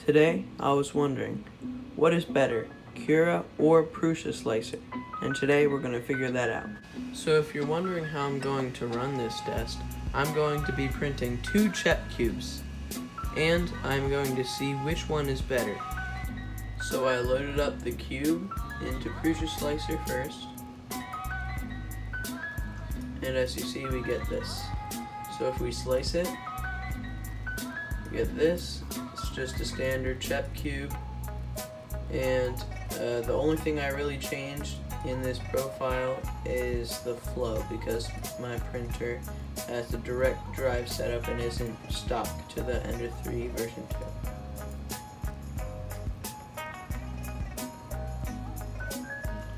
Today, I was wondering, what is better, cura or prusa slicer? And today we're going to figure that out. So if you're wondering how I'm going to run this test, I'm going to be printing 2 Chep cubes, and I'm going to see which one is better. So I loaded up the cube into prusa slicer first, and as you see we get this. So if we slice it, we get this. It's just a standard Chep cube, and the only thing I really changed in this profile is the flow, because my printer has the direct drive setup and isn't stock to the Ender 3 version 2.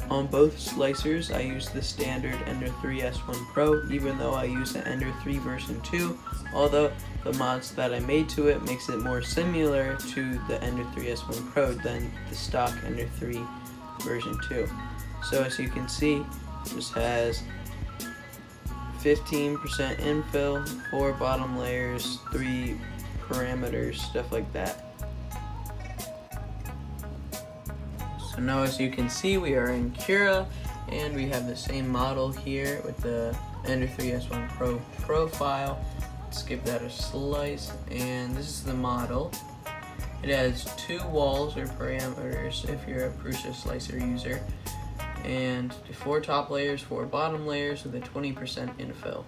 On both slicers, I use the standard Ender 3 S1 Pro, even though I use the Ender 3 version 2, although the mods that I made to it makes it more similar to the Ender 3 S1 Pro than the stock Ender 3 version 2. So as you can see, this has 15% infill, 4 bottom layers, 3 parameters, stuff like that. So now as you can see, we are in Cura, and we have the same model here with the Ender 3 S1 Pro profile. Let's give that a slice, and this is the model. It has 2 walls or parameters if you're a prusa slicer user, and 4 top layers, 4 bottom layers with a 20% infill.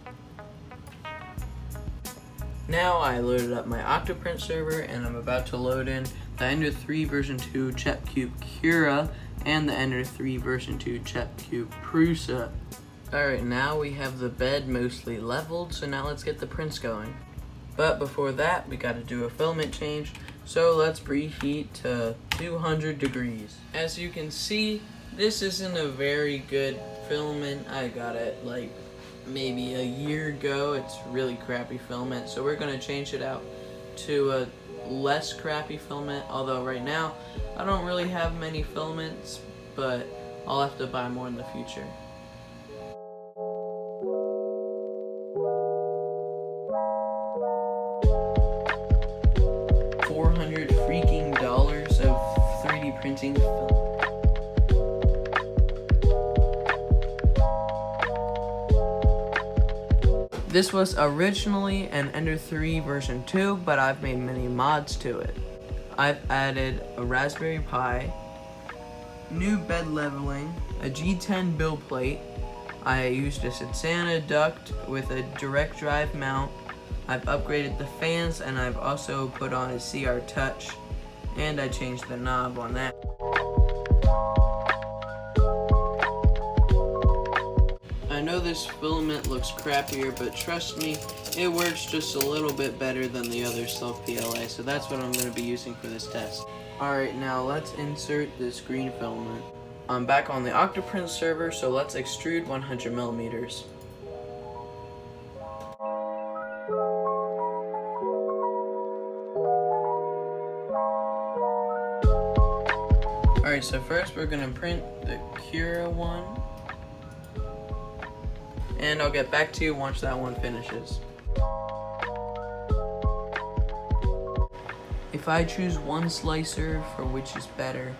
Now I loaded up my Octoprint server, and I'm about to load in the Ender 3 version 2 Chep Cube Cura and the Ender 3 version 2 Chep Cube Prusa. Alright, now we have the bed mostly leveled, so now let's get the prints going. But before that, we gotta do a filament change, so let's preheat to 200 degrees. As you can see, this isn't a very good filament. I got it like maybe a year ago. It's really crappy filament, so we're gonna change it out to a less crappy filament, although right now I don't really have many filaments, but I'll have to buy more in the future. $400 freaking dollars of 3D printing film. This was originally an Ender 3 version 2, but I've made many mods to it. I've added a Raspberry Pi, new bed leveling, a G10 build plate. I used a Satsana duct with a direct drive mount. I've upgraded the fans, and I've also put on a CR Touch, and I changed the knob on that. I know this filament looks crappier, but trust me, it works just a little bit better than the other self-PLA, so that's what I'm going to be using for this test. Alright, now let's insert this green filament. I'm back on the Octoprint server, so let's extrude 100 millimeters. Alright, so first we're going to print the Cura one, and I'll get back to you once that one finishes. If I choose one slicer for which is better,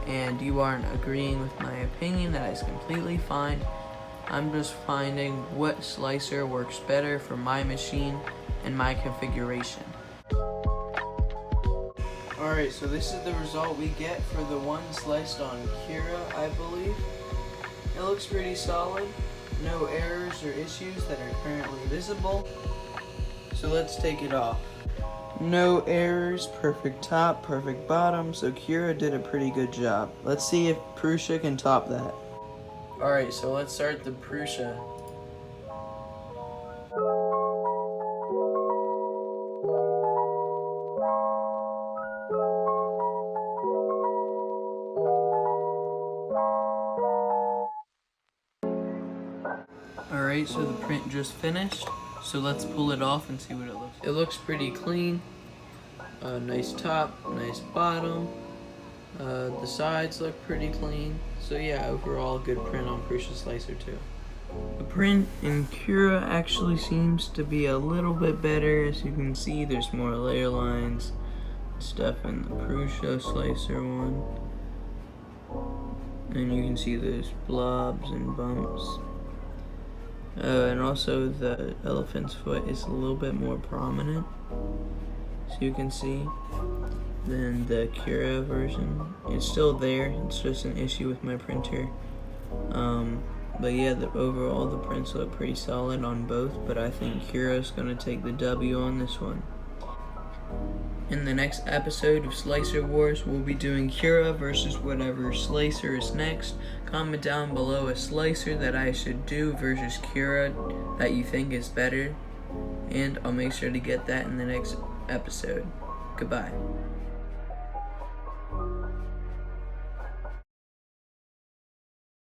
and you aren't agreeing with my opinion, that is completely fine. I'm just finding what slicer works better for my machine and my configuration. Alright, so this is the result we get for the one sliced on Cura, I believe. It looks pretty solid. No errors or issues that are currently visible. So let's take it off. No errors, perfect top, perfect bottom, so Cura did a pretty good job. Let's see if Prusa can top that. Alright, so let's start the Prusa. Alright, so the print just finished, so let's pull it off and see what it looks like. It looks pretty clean. Nice top, nice bottom. The sides look pretty clean. So yeah, overall good print on Prusa Slicer 2. The print in Cura actually seems to be a little bit better. As you can see, there's more layer lines. It's stuff in the prusa slicer one. And you can see those blobs and bumps. And also the elephant's foot is a little bit more prominent, so you can see, than the Cura version. It's still there, it's just an issue with my printer. But yeah, overall the prints look pretty solid on both, but I think Cura's gonna take the W on this one. In the next episode of Slicer Wars, we'll be doing Cura versus whatever slicer is next. Comment down below a slicer that I should do versus Cura that you think is better, and I'll make sure to get that in the next episode. Goodbye.